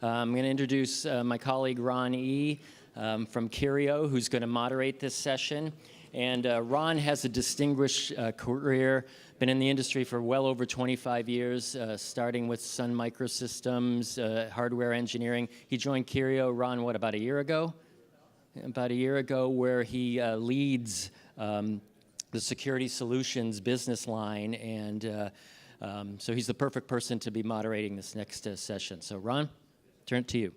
I'm going to introduce my colleague Ron Ih from Kyrio, who's going to moderate this session. And Ron has a distinguished career, been in the industry for well over 25 years, starting with Sun Microsystems, hardware engineering. He joined Kyrio, Ron, what, about a year ago? About a year ago, where he leads the security solutions business line, and so he's the perfect person to be moderating this next session. So Ron, turn it to you.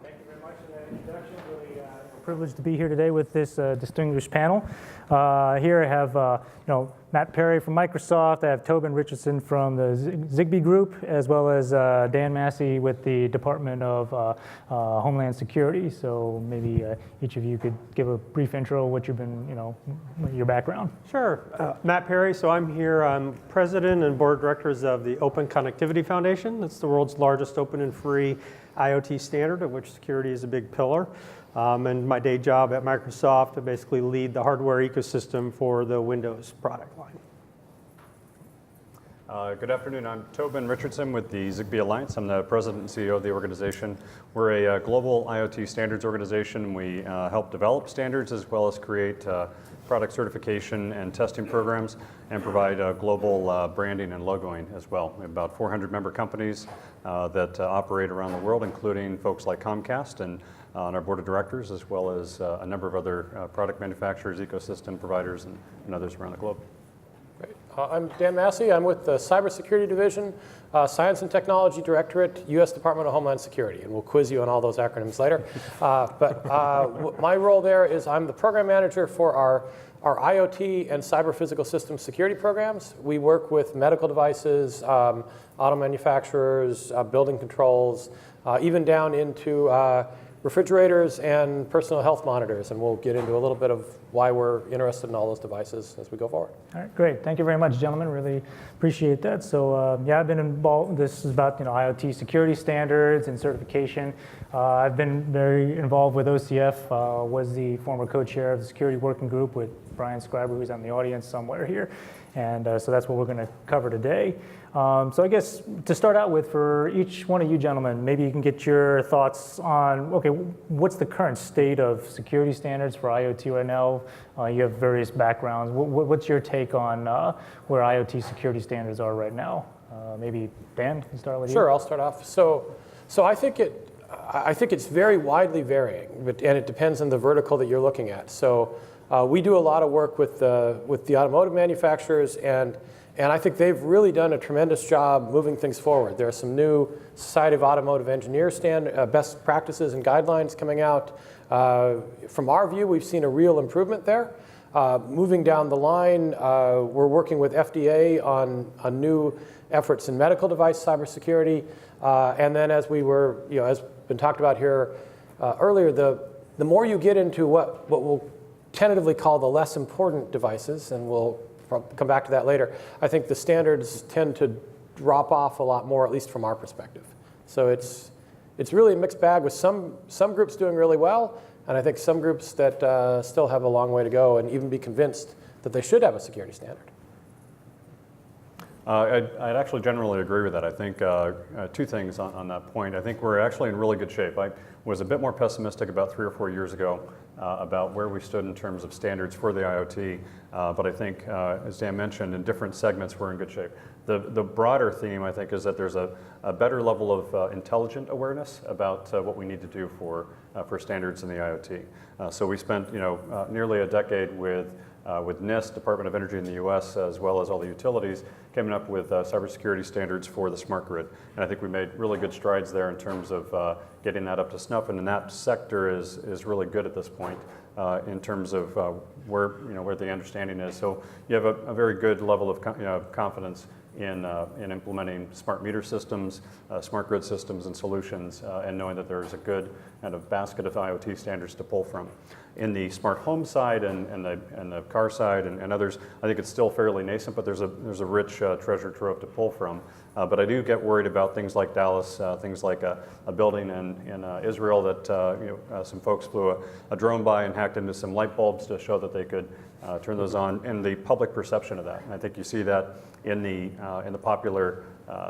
Thank you very much for that introduction. Really privileged to be here today with this distinguished panel. Here I have Matt Perry from Microsoft. I have Tobin Richardson from the Zigbee group, as well as Dan Massey with the Department of Homeland Security. So maybe each of you could give a brief intro, what you've been, your background. Sure. Matt Perry. So I'm here. I'm president and board of directors of the Open Connectivity Foundation. It's the world's largest open and free IoT standard, of which security is a big pillar. And my day job at Microsoft, I basically lead the hardware ecosystem for the Windows product line. Good afternoon. I'm Tobin Richardson with the Zigbee Alliance. I'm the president and CEO of the organization. We're a global IoT standards organization. We help develop standards as well as create product certification and testing programs, and provide global branding and logoing as well. We have about 400 member companies that operate around the world, including folks like Comcast and on our board of directors, as well as a number of other product manufacturers, ecosystem providers, and others around the globe. Great. I'm Dan Massey. I'm with the Cybersecurity Division, Science and Technology Directorate, U.S. Department of Homeland Security, and we'll quiz you on all those acronyms later. My role there is I'm the program manager for our IoT and cyber physical system security programs. We work with medical devices, auto manufacturers, building controls, even down into refrigerators and personal health monitors, and we'll get into a little bit of why we're interested in all those devices as we go forward. All right, great. Thank you very much, gentlemen. Really appreciate that. So yeah, I've been involved. This is about IoT security standards and certification. I've been very involved with OCF. Was the former co-chair of the security working group with Brian Scriber, who's in the audience somewhere here, and so that's what we're going to cover today. So I guess to start out with, for each one of you gentlemen, maybe you can get your thoughts on, okay, what's the current state of security standards for IoT right now? You have various backgrounds. What's your take on where IoT security standards are right now? Maybe Dan, can start with you. Sure, I'll start off. So I think it's very widely varying, and it depends on the vertical that you're looking at. So we do a lot of work with the automotive manufacturers, and I think they've really done a tremendous job moving things forward. There are some new Society of Automotive Engineers best practices and guidelines coming out. From our view, we've seen a real improvement there. Moving down the line, we're working with FDA on new efforts in medical device cybersecurity. And then as as been talked about here earlier, the more you get into what we'll tentatively call the less important devices, and we'll come back to that later, I think the standards tend to drop off a lot more, at least from our perspective. So it's really a mixed bag, with some groups doing really well, and I think some groups that still have a long way to go and even be convinced that they should have a security standard. I'd actually generally agree with that. I think two things on that point. I think we're actually in really good shape. I was a bit more pessimistic about 3 or 4 years ago about where we stood in terms of standards for the IoT, but I think, as Dan mentioned, in different segments we're in good shape. The broader theme, I think, is that there's a better level of intelligent awareness about what we need to do for standards in the IoT. So we spent nearly a decade with NIST, Department of Energy in the US, as well as all the utilities, coming up with cybersecurity standards for the smart grid. And I think we made really good strides there in terms of getting that up to snuff. And that sector is really good at this point in terms of where the understanding is. So you have a very good level of confidence in implementing smart meter systems, smart grid systems and solutions, and knowing that there's a good kind of basket of IoT standards to pull from. In the smart home side and the car side and others, I think it's still fairly nascent, but there's a rich treasure trove to pull from. But I do get worried about things like Dallas, things like a building in Israel that some folks flew a drone by and hacked into some light bulbs to show that they could turn those on, and the public perception of that. And I think you see that in the popular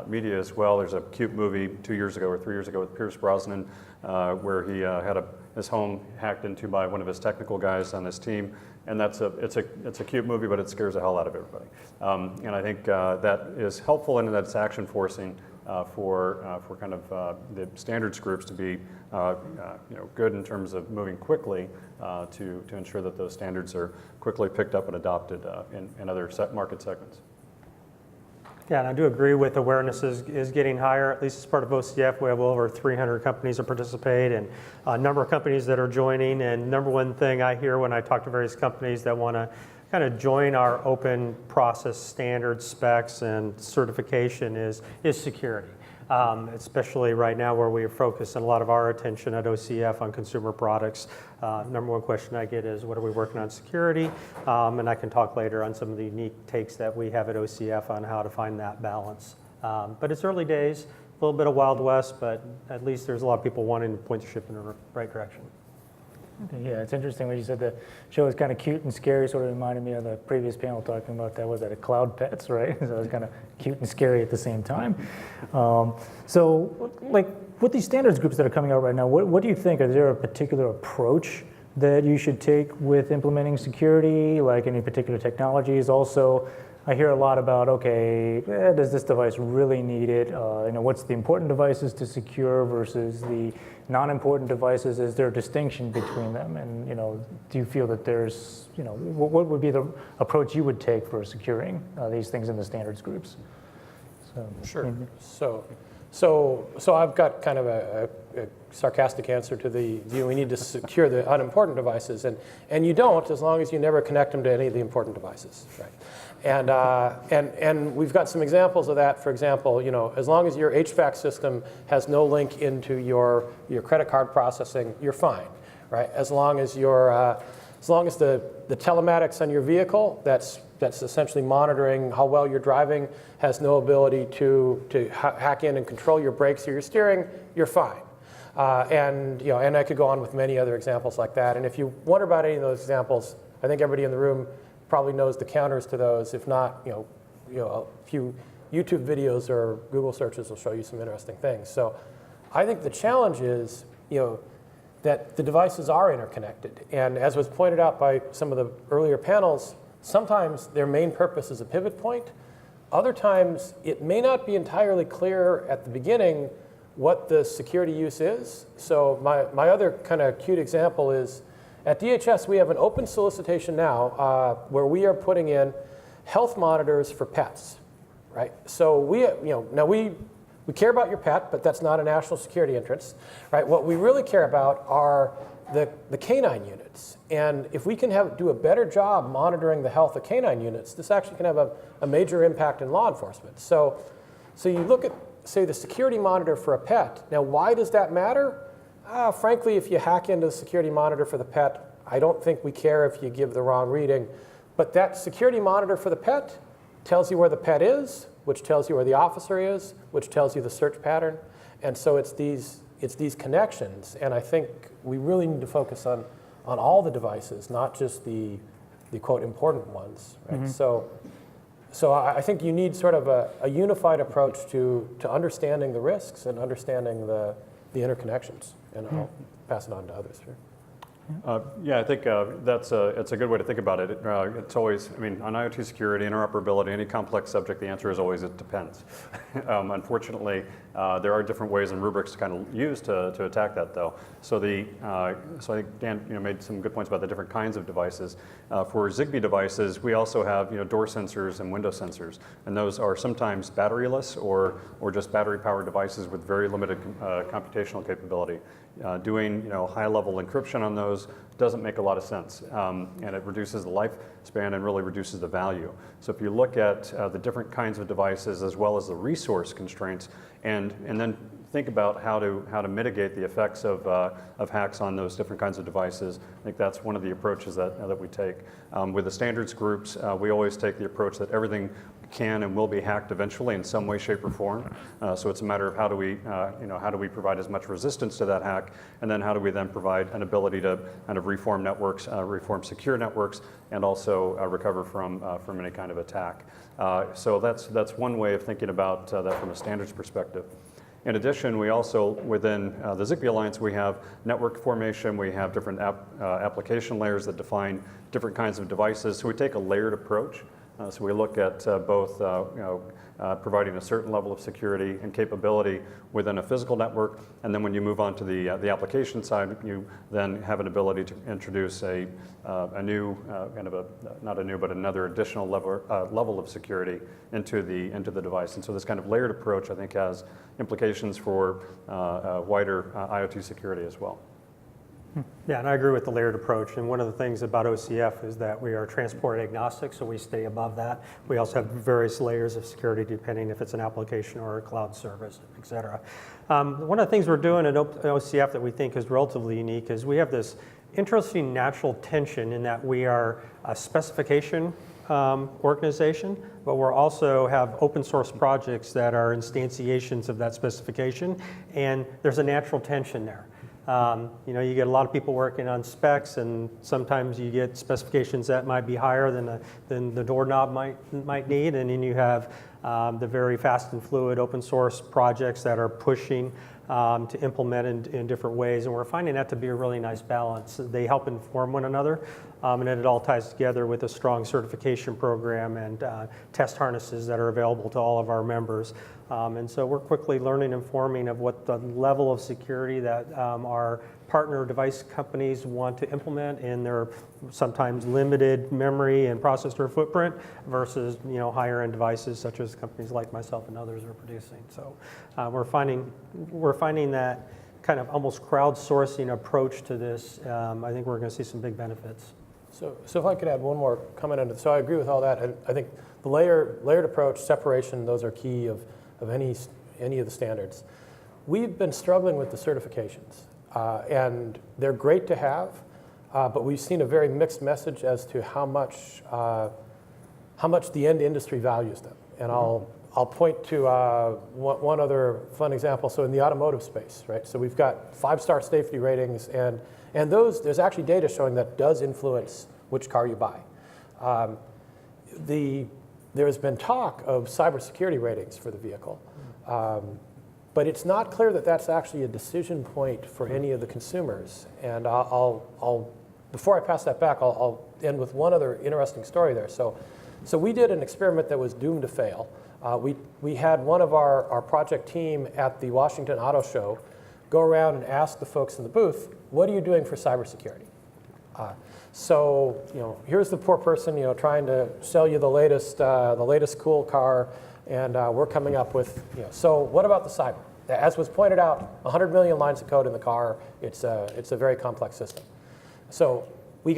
media as well. There's a cute movie 2 years ago or 3 years ago with Pierce Brosnan where he had his home hacked into by one of his technical guys on his team, and it's a cute movie, but it scares the hell out of everybody. And I think that is helpful in that it's action forcing for kind of the standards groups to be good in terms of moving quickly to ensure that those standards are quickly picked up and adopted in other market segments. Yeah, and I do agree with awareness is getting higher, at least as part of OCF. We have over 300 companies that participate and a number of companies that are joining. And number one thing I hear when I talk to various companies that want to kind of join our open process standard specs and certification is security. Especially right now where we are focusing a lot of our attention at OCF on consumer products. Number one question I get is, what are we working on security? And I can talk later on some of the unique takes that we have at OCF on how to find that balance. But it's early days, a little bit of Wild West, but at least there's a lot of people wanting to point the ship in the right direction. Yeah, it's interesting when you said the show was kind of cute and scary. Sort of reminded me of the previous panel talking about that. Was that a Cloud Pets, right? So it was kind of cute and scary at the same time. So, like with these standards groups that are coming out right now, what do you think? Is there a particular approach that you should take with implementing security, like any particular technologies? Also, I hear a lot about, okay, does this device really need it? What's the important devices to secure versus the non-important devices? Is there a distinction between them? And do you feel that there's, what would be the approach you would take for securing these things in the standards groups? So, sure. So I've got kind of a sarcastic answer to the view we need to secure the unimportant devices, and you don't as long as you never connect them to any of the important devices, right? And we've got some examples of that. For example, as long as your HVAC system has no link into your credit card processing, you're fine, right? As long as the telematics on your vehicle that's essentially monitoring how well you're driving has no ability to hack in and control your brakes or your steering, you're fine. And I could go on with many other examples like that. And if you wonder about any of those examples, I think everybody in the room probably knows the counters to those. If not, a few YouTube videos or Google searches will show you some interesting things. So I think the challenge is, that the devices are interconnected. And as was pointed out by some of the earlier panels, sometimes their main purpose is a pivot point. Other times, it may not be entirely clear at the beginning what the security use is. So my other kind of cute example is, at DHS, we have an open solicitation now where we are putting in health monitors for pets, right? So we care about your pet, but that's not a national security interest, right? What we really care about are the canine units. And if we can do a better job monitoring the health of canine units, this actually can have a major impact in law enforcement. So you look at, say, the security monitor for a pet. Now, why does that matter? Frankly, if you hack into the security monitor for the pet, I don't think we care if you give the wrong reading. But that security monitor for the pet tells you where the pet is, which tells you where the officer is, which tells you the search pattern. And so it's these connections. And I think we really need to focus on all the devices, not just the quote, important ones. Right? Mm-hmm. So I think you need sort of a unified approach to understanding the risks and understanding the interconnections. And I'll pass it on to others here. Yeah, I think it's a good way to think about it. It's always, on IoT security, interoperability, any complex subject, the answer is always it depends. Unfortunately, there are different ways and rubrics to kind of use to attack that, though. So I think Dan made some good points about the different kinds of devices. For Zigbee devices, we also have door sensors and window sensors, and those are sometimes batteryless or just battery-powered devices with very limited computational capability. Doing high-level encryption on those those doesn't make a lot of sense, and it reduces the lifespan and really reduces the value. So if you look at the different kinds of devices as well as the resource constraints, and then think about how to mitigate the effects of hacks on those different kinds of devices, I think that's one of the approaches that we take. With the standards groups, we always take the approach that everything can and will be hacked eventually in some way, shape, or form. So it's a matter of how do we provide as much resistance to that hack, and then how do we then provide an ability to kind of reform networks, reform secure networks, and also recover from any kind of attack. So that's one way of thinking about that from a standards perspective. In addition, we also, within the Zigbee Alliance, we have network formation, we have different application layers that define different kinds of devices. So we take a layered approach. So we look at both providing a certain level of security and capability within a physical network, and then when you move on to the application side, you then have an ability to introduce a new not a new, but another additional level of security into the device. And so this kind of layered approach, I think, has implications for wider IoT security as well. Yeah, and I agree with the layered approach. And one of the things about OCF is that we are transport agnostic, so we stay above that. We also have various layers of security depending if it's an application or a cloud service, et cetera. One of the things we're doing at OCF that we think is relatively unique is we have this interesting natural tension in that we are a specification organization, but we also have open source projects that are instantiations of that specification, and there's a natural tension there. You get a lot of people working on specs, and sometimes you get specifications that might be higher than the doorknob might need, and then you have the very fast and fluid open source projects that are pushing to implement in different ways, and we're finding that to be a really nice balance. They help inform one another, and then it all ties together with a strong certification program and test harnesses that are available to all of our members. And so we're quickly learning and forming of what the level of security that our partner device companies want to implement in their sometimes limited memory and processor footprint versus higher end devices such as companies like myself and others are producing. So we're finding that kind of almost crowdsourcing approach to this. I think we're going to see some big benefits. So if I could add one more comment on it. So I agree with all that. And I think the layered approach, separation, those are key of any of the standards. We've been struggling with the certifications, and they're great to have, but we've seen a very mixed message as to how much the end industry values them. And I'll point to one other fun example. So in the automotive space, right? So we've got 5-star safety ratings, and there's actually data showing that does influence which car you buy. There has been talk of cybersecurity ratings for the vehicle, but it's not clear that that's actually a decision point for any of the consumers. And before I pass that back, I'll end with one other interesting story there. So we did an experiment that was doomed to fail. We had one of our project team at the Washington Auto Show go around and ask the folks in the booth, "What are you doing for cybersecurity?" So here's the poor person trying to sell you the latest cool car, and we're coming up with so what about the cyber? As was pointed out, 100 million lines of code in the car. It's a very complex system. So we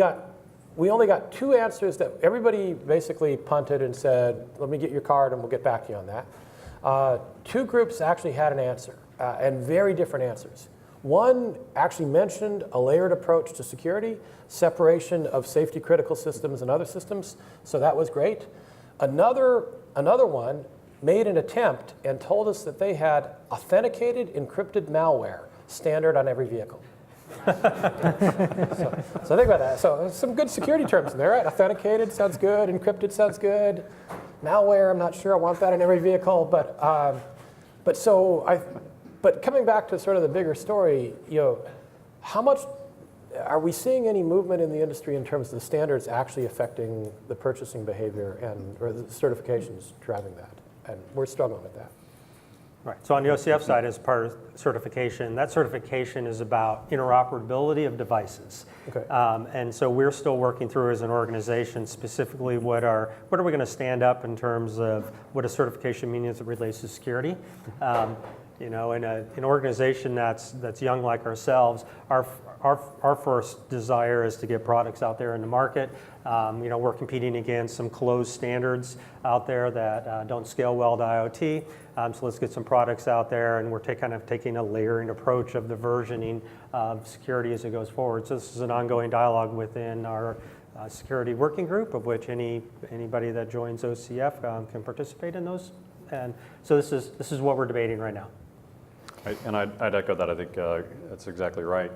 only got 2 answers that everybody basically punted and said, "Let me get your card and we'll get back to you on that." 2 groups actually had an answer, and very different answers. One actually mentioned a layered approach to security, separation of safety critical systems and other systems, so that was great. Another one made an attempt and told us that they had authenticated encrypted malware standard on every vehicle. So think about that. So there's some good security terms in there, right? Authenticated sounds good, encrypted sounds good. Malware, I'm not sure I want that in every vehicle, but coming back to sort of the bigger story, how much are we seeing any movement in the industry in terms of the standards actually affecting the purchasing behavior or the certifications driving that? And we're struggling with that. Right. So on the OCF side, as part of certification, that certification is about interoperability of devices. Okay. And so we're still working through as an organization specifically what are we going to stand up in terms of what a certification means as it relates to security. You know, in an organization that's young like ourselves, our first desire is to get products out there in the market. You know, we're competing against some closed standards out there that don't scale well to IoT. So let's get some products out there, and we're kind of taking a layering approach of the versioning of security as it goes forward. So this is an ongoing dialogue within our security working group, of which anybody that joins OCF can participate in those. And so this is what we're debating right now. I'd echo that. I think that's exactly right.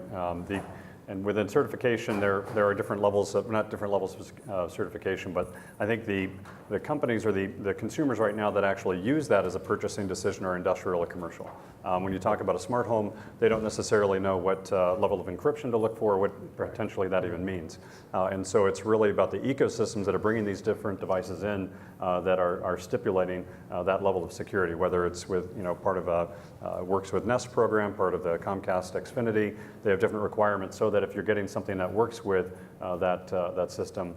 And within certification, there are different levels of, not different levels of certification, but I think the companies or the consumers right now that actually use that as a purchasing decision are industrial or commercial. When you talk about a smart home, they don't necessarily know what level of encryption to look for, what potentially that even means. And so it's really about the ecosystems that are bringing these different devices in that are stipulating that level of security, whether it's with, you know, part of a works with Nest program, part of the Comcast Xfinity. They have different requirements so that if you're getting something that works with that system,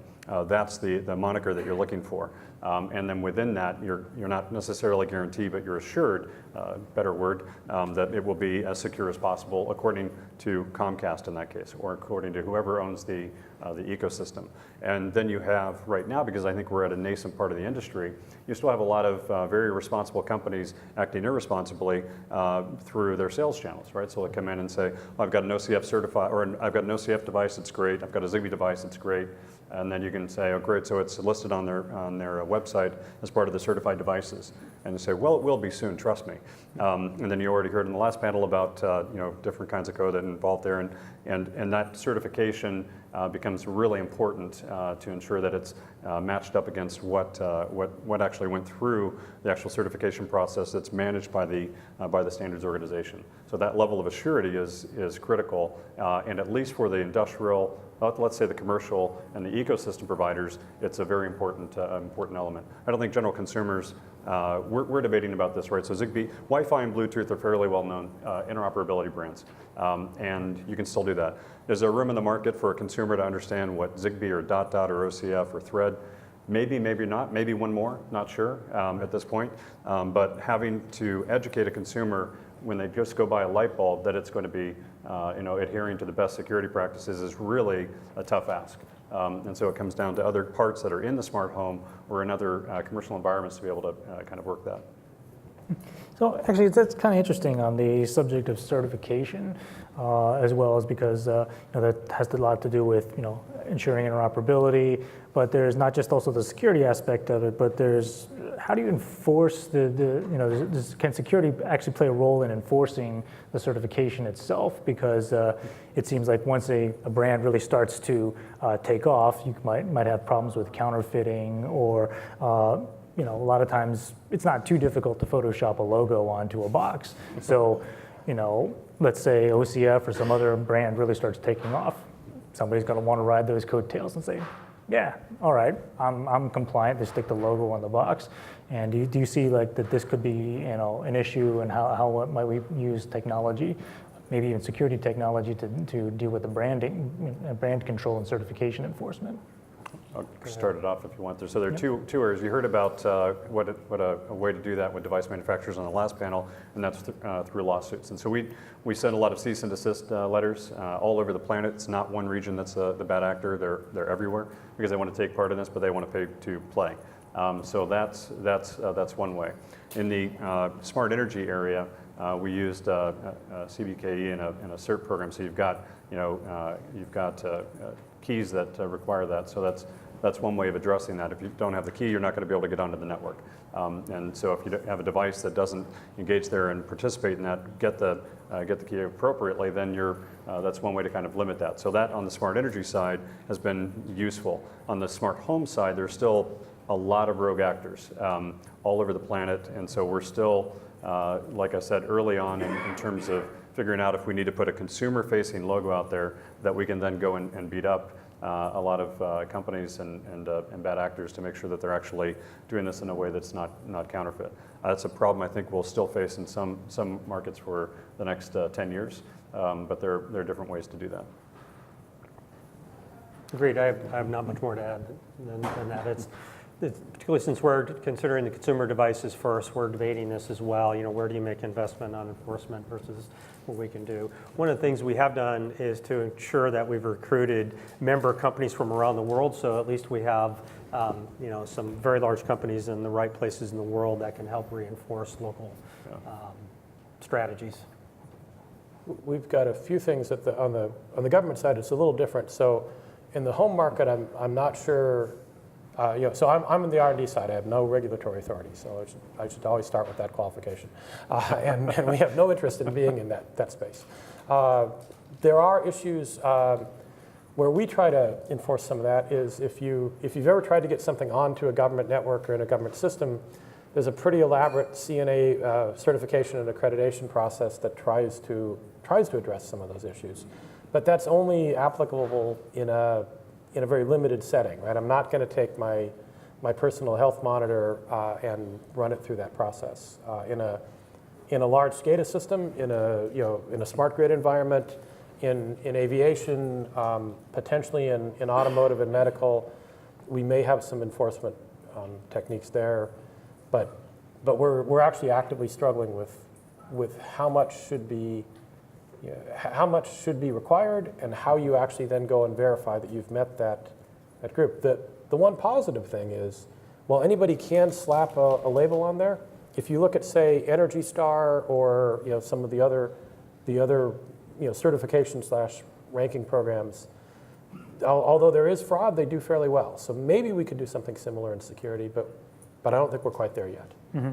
that's the moniker that you're looking for. And then within that, you're not necessarily guaranteed, but you're assured, better word, that it will be as secure as possible according to Comcast in that case, or according to whoever owns the ecosystem. And then you have right now, because I think we're at a nascent part of the industry, you still have a lot of very responsible companies acting irresponsibly through their sales channels, right? So they come in and say, oh, I've got an OCF certified, or I've got an OCF device, it's great. I've got a Zigbee device, it's great. And then you can say, oh, great, so it's listed on their website as part of the certified devices. And you say, well, it will be soon, trust me. And then you already heard in the last panel about you know, different kinds of code that are involved there. And that certification becomes really important to ensure that it's matched up against what actually went through the actual certification process that's managed by the standards organization. So that level of assurity is critical, and at least for the industrial, let's say the commercial and the ecosystem providers, it's a very important element. I don't think general consumers, we're debating about this, right? So Zigbee, Wi-Fi and Bluetooth are fairly well-known interoperability brands, and you can still do that. Is there room in the market for a consumer to understand what Zigbee or dot or OCF or Thread? Maybe, maybe not, maybe one more, not sure at this point. But having to educate a consumer when they just go buy a light bulb that it's going to be you know, adhering to the best security practices is really a tough ask. And so it comes down to other parts that are in the smart home or in other commercial environments to be able to kind of work that. So actually, that's kind of interesting on the subject of certification, as well as because you know, that has a lot to do with, you know, ensuring interoperability. But there's not just also the security aspect of it, but there's how do you enforce you know, can security actually play a role in enforcing the certification itself? Because it seems like once a brand really starts to take off, you might have problems with counterfeiting or you know, a lot of times it's not too difficult to Photoshop a logo onto a box. So, you know, let's say OCF or some other brand really starts taking off. Somebody's going to want to ride those coattails and say, yeah, all right, I'm compliant. They stick the logo on the box. And do you see like that this could be, you know, an issue, and how might we use technology, maybe even security technology to deal with the branding, brand control and certification enforcement? I'll start it off if you want there. So there are two areas. You heard about what a way to do that with device manufacturers on the last panel, and that's through lawsuits. And so we send a lot of cease and desist letters all over the planet. It's not one region that's the bad actor. They're everywhere because they want to take part in this, but they want to pay to play. So that's one way. In the smart energy area, we used CBKE in a CERT program. So you've got keys that require that. So that's one way of addressing that. If you don't have the key, you're not going to be able to get onto the network. And so if you have a device that doesn't engage there and participate in that, get the key appropriately, then that's one way to kind of limit that. So that on the smart energy side has been useful. On the smart home side, there's still a lot of rogue actors all over the planet, and so we're still, like I said early on, in terms of figuring out if we need to put a consumer-facing logo out there that we can then go and beat up a lot of companies and bad actors to make sure that they're actually doing this in a way that's not counterfeit. That's a problem I think we'll still face in some markets for the next 10 years, but there are different ways to do that. Agreed. I have not much more to add than that. particularly since we're considering the consumer devices first, we're debating this as well. Where do you make investment on enforcement versus what we can do? One of the things we have done is to ensure that we've recruited member companies from around the world, so at least we have some very large companies in the right places in the world that can help reinforce local strategies. We've got a few things on the government side. It's a little different. So in the home market, I'm not sure. So I'm in the R&D side. I have no regulatory authority. So I should always start with that qualification. And we have no interest in being in that space. There are issues where we try to enforce some of that. Is if you've ever tried to get something onto a government network or in a government system, there's a pretty elaborate CNA certification and accreditation process that tries to address some of those issues. But that's only applicable in a very limited setting, right? I'm not going to take my personal health monitor and run it through that process. In a large SCADA system, in a smart grid environment, in aviation, potentially in automotive and medical, we may have some enforcement techniques there. But we're actually actively struggling with how much should be required and how you actually then go and verify that you've met that group. The one positive thing is, while anybody can slap a label on there, if you look at, say, Energy Star or some of the other certification / ranking programs, although there is fraud, they do fairly well. So maybe we could do something similar in security, but I don't think we're quite there yet. Mm-hmm.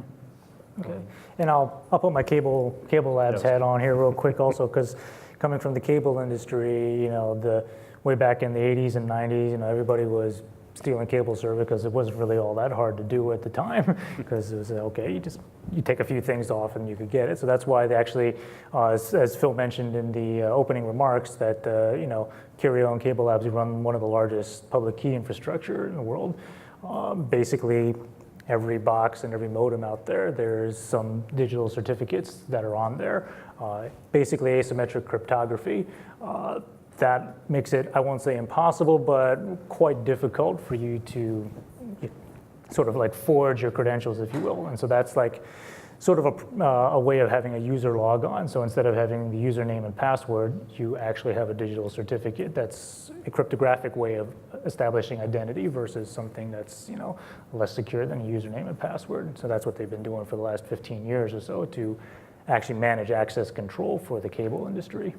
Okay, and I'll put my CableLabs hat on here real quick also, because coming from the cable industry, the way back in the 80s and 90s, everybody was stealing cable service because it wasn't really all that hard to do at the time, because it was okay, you take a few things off and you could get it. So that's why they actually, as Phil mentioned in the opening remarks, that Kyrio and CableLabs run one of the largest public key infrastructure in the world. Basically, every box and every modem out there, there's some digital certificates that are on there. Basically asymmetric cryptography. That makes it, I won't say impossible, but quite difficult for you to sort of like forge your credentials, if you will. And so that's like sort of a way of having a user log on. So instead of having the username and password, you actually have a digital certificate that's a cryptographic way of establishing identity versus something that's less secure than a username and password. So that's what they've been doing for the last 15 years or so to actually manage access control for the cable industry.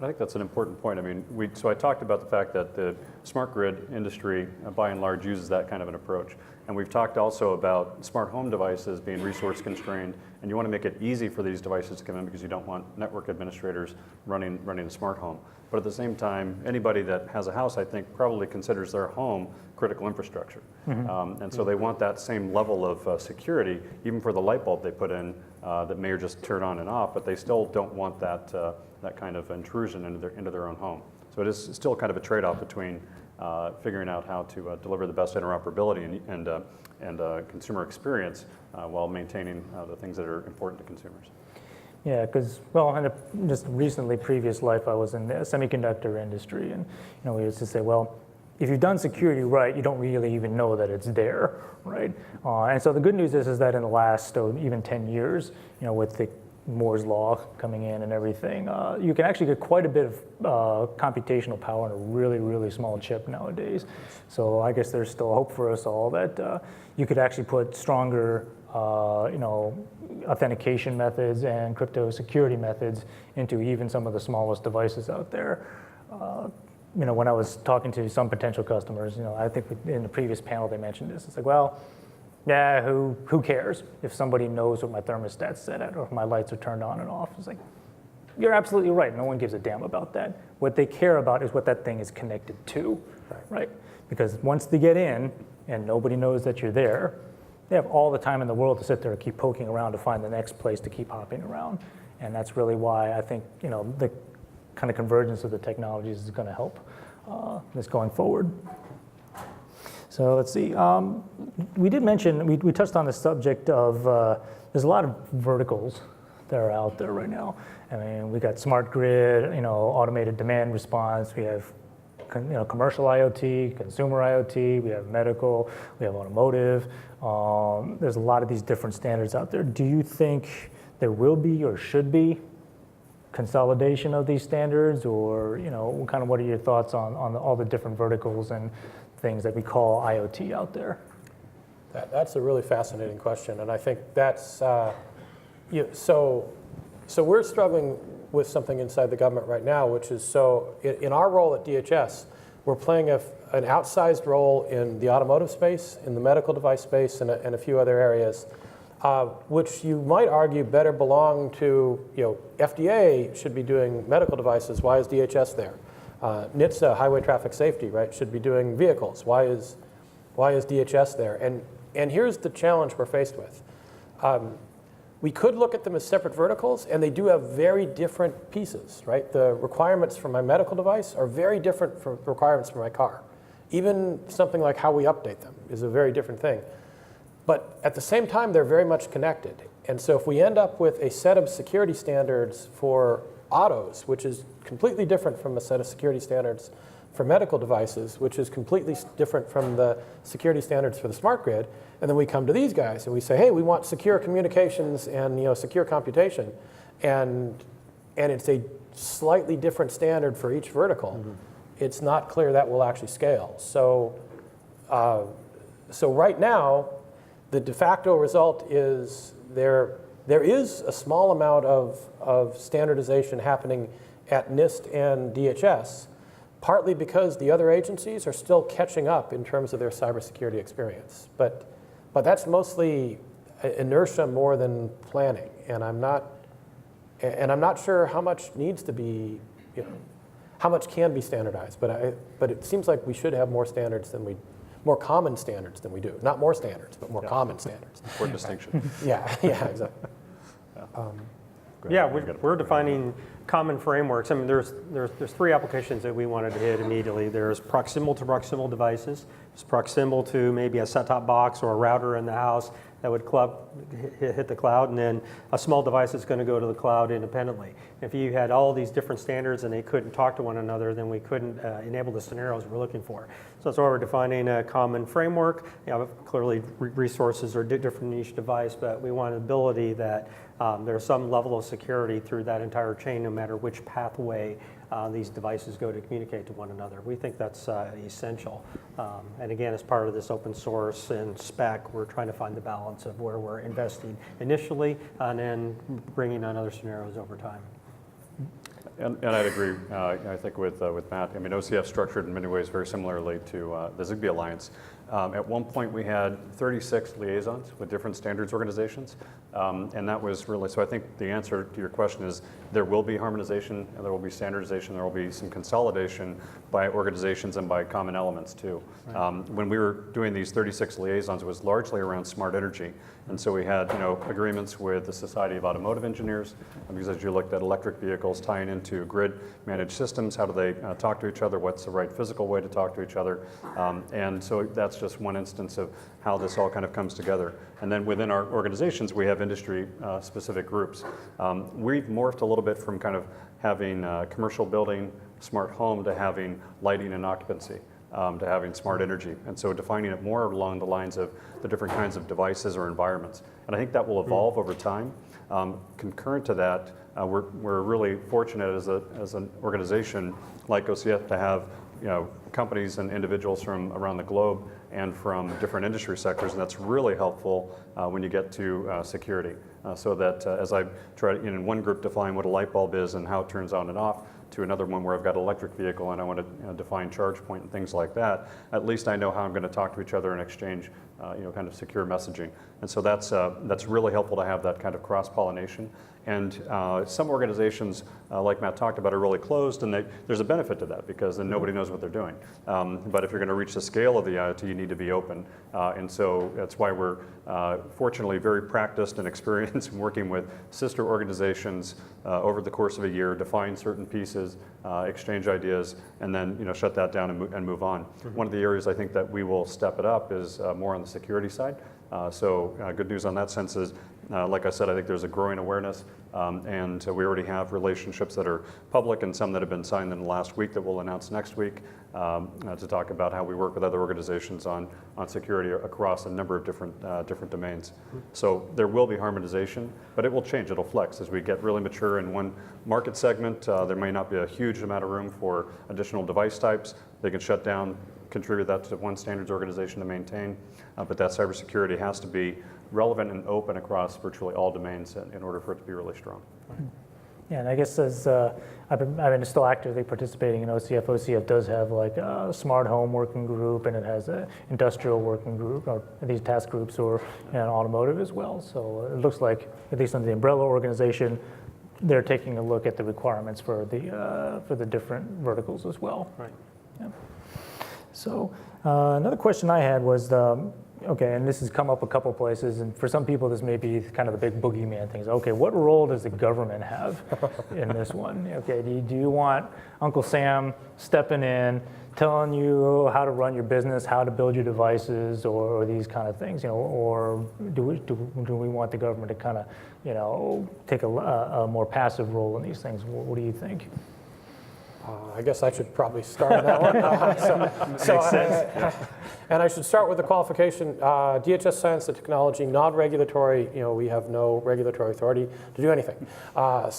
I think that's an important point. I mean, so I talked about the fact that the smart grid industry, by and large, uses that kind of an approach. And we've talked also about smart home devices being resource constrained, and you want to make it easy for these devices to come in because you don't want network administrators running a smart home. But at the same time, anybody that has a house, I think, probably considers their home critical infrastructure. Mm-hmm. And so they want that same level of security, even for the light bulb they put in that may just turn on and off, but they still don't want that kind of intrusion into their own home. So it is still kind of a trade-off between figuring out how to deliver the best interoperability and consumer experience while maintaining the things that are important to consumers. Yeah, because, in just recently, previous life, I was in the semiconductor industry, and we used to say, well, if you've done security right, you don't really even know that it's there, right? And so the good news is that in the last even 10 years, with the Moore's Law coming in and everything, you can actually get quite a bit of computational power in a really, really small chip nowadays. So I guess there's still hope for us all that you could actually put stronger authentication methods and crypto security methods into even some of the smallest devices out there. When I was talking to some potential customers, I think in the previous panel they mentioned this. It's like, well, yeah, who cares if somebody knows what my thermostat's set at or if my lights are turned on and off? It's like, you're absolutely right. No one gives a damn about that. What they care about is what that thing is connected to, right? Because once they get in and nobody knows that you're there, they have all the time in the world to sit there and keep poking around to find the next place to keep hopping around. And that's really why I think the kind of convergence of the technologies is going to help this going forward. So let's see. We did mention, we touched on the subject of there's a lot of verticals that are out there right now. I mean, we got smart grid, automated demand response. We have commercial IoT, consumer IoT, we have medical, we have automotive. There's a lot of these different standards out there. Do you think there will be or should be consolidation of these standards, or kind of what are your thoughts on all the different verticals and things that we call IoT out there? That's a really fascinating question, and I think that's so we're struggling with something inside the government right now, which is in our role at DHS, we're playing an outsized role in the automotive space, in the medical device space, and a few other areas. Which you might argue better belong to, FDA should be doing medical devices. Why is DHS there? NHTSA, highway traffic safety, right, should be doing vehicles. Why is DHS there? And here's the challenge we're faced with. We could look at them as separate verticals, and they do have very different pieces, right? The requirements for my medical device are very different from the requirements for my car. Even something like how we update them is a very different thing. But at the same time, they're very much connected. And so if we end up with a set of security standards for autos, which is completely different from a set of security standards for medical devices, which is completely different from the security standards for the smart grid, and then we come to these guys and we say, hey, we want secure communications and secure computation, and it's a slightly different standard for each vertical, it's not clear that will actually scale. So right now, the de facto result is there is a small amount of standardization happening at NIST and DHS, partly because the other agencies are still catching up in terms of their cybersecurity experience. But that's mostly inertia more than planning, and I'm not sure how much needs to be, how much can be standardized. But it seems like we should have more common standards than we do. Not more standards, but more common standards. Important distinction. Yeah, exactly. We're defining common frameworks. I mean, there's three applications that we wanted to hit immediately. There's proximal to proximal devices. It's proximal to maybe a set-top box or a router in the house that would hit the cloud, and then a small device is going to go to the cloud independently. If you had all these different standards and they couldn't talk to one another, then we couldn't enable the scenarios we're looking for. So that's why we're defining a common framework. Clearly resources are different in each device, but we want an ability that there's some level of security through that entire chain, no matter which pathway these devices go to communicate to one another. We think that's essential. And again, as part of this open source and spec, we're trying to find the balance of where we're investing initially and then bringing on other scenarios over time. And I'd agree, I think, with Matt. I mean, OCF structured in many ways very similarly to the Zigbee Alliance. At one point, we had 36 liaisons with different standards organizations, and that was really, so I think the answer to your question is there will be harmonization, and there will be standardization, there will be some consolidation by organizations and by common elements too. Right. When we were doing these 36 liaisons, it was largely around smart energy, and so we had agreements with the Society of Automotive Engineers, because as you looked at electric vehicles tying into grid managed systems, how do they talk to each other, what's the right physical way to talk to each other, and so that's just one instance of how this all kind of comes together. And then within our organizations, we have industry specific groups. We've morphed a little bit from kind of having commercial building, smart home, to having lighting and occupancy, to having smart energy. And so defining it more along the lines of the different kinds of devices or environments. And I think that will evolve over time. Concurrent to that, we're really fortunate as an organization like OCF to have companies and individuals from around the globe and from different industry sectors, and that's really helpful when you get to security. So that as I try to, in one group, define what a light bulb is and how it turns on and off, to another one where I've got an electric vehicle and I want to define charge point and things like that, at least I know how I'm going to talk to each other and exchange kind of secure messaging. And so that's really helpful to have that kind of cross-pollination. And some organizations, like Matt talked about, are really closed, and there's a benefit to that because then nobody knows what they're doing. But if you're going to reach the scale of the IoT, you need to be open. And so that's why we're fortunately very practiced and experienced in working with sister organizations over the course of a year, define certain pieces, exchange ideas, and then shut that down and move on. One of the areas I think that we will step it up is more on the security side. Good news on that sense is, like I said, I think there's a growing awareness, and we already have relationships that are public and some that have been signed in the last week that we'll announce next week to talk about how we work with other organizations on security across a number of different domains. So there will be harmonization, but it will change, it'll flex. As we get really mature in one market segment, there may not be a huge amount of room for additional device types. They can shut down, contribute that to one standards organization to maintain, but that cybersecurity has to be relevant and open across virtually all domains in order for it to be really strong. Yeah, and I guess as I've been still actively participating in OCF. OCF does have like a smart home working group, and it has an industrial working group, or these task groups, or automotive as well. So it looks like, at least under the umbrella organization, they're taking a look at the requirements for the different verticals as well. Right. Yeah. So another question I had was, okay, and this has come up a couple places, and for some people this may be kind of the big boogeyman things. Okay, what role does the government have in this one? Okay, do you want Uncle Sam stepping in, telling you how to run your business, how to build your devices, or these kind of things, or do we want the government to kind of, take a more passive role in these things? What do you think? I guess I should probably start on that one. And I should start with the qualification. DHS Science and Technology, non-regulatory, we have no regulatory authority to do anything. But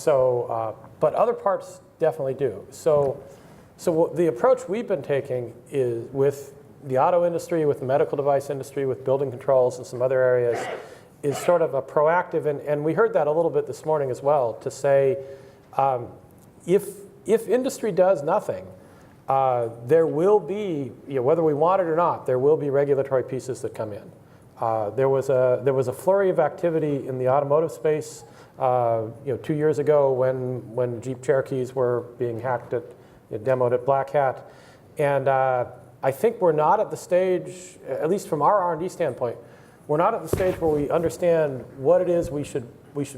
other parts definitely do. So the approach we've been taking is with the auto industry, with the medical device industry, with building controls and some other areas, is sort of a proactive, and we heard that a little bit this morning as well, to say, if industry does nothing, there will be, whether we want it or not, there will be regulatory pieces that come in. There was a flurry of activity in the automotive space, 2 years ago when Jeep Cherokees were being hacked demoed at Black Hat, and I think we're not at the stage, at least from our R&D standpoint, we're not at the stage where we understand what it is we should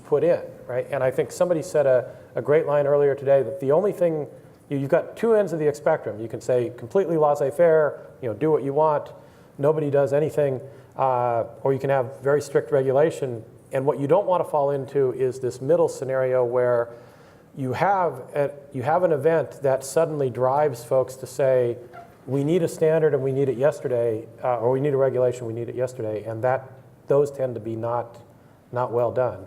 put in, right? And I think somebody said a great line earlier today that the only thing, you've got two ends of the spectrum. You can say completely laissez-faire, do what you want, nobody does anything, or you can have very strict regulation. And what you don't want to fall into is this middle scenario where you have an event that suddenly drives folks to say, we need a standard and we need it yesterday, or we need a regulation, we need it yesterday, and those tend to be not well done.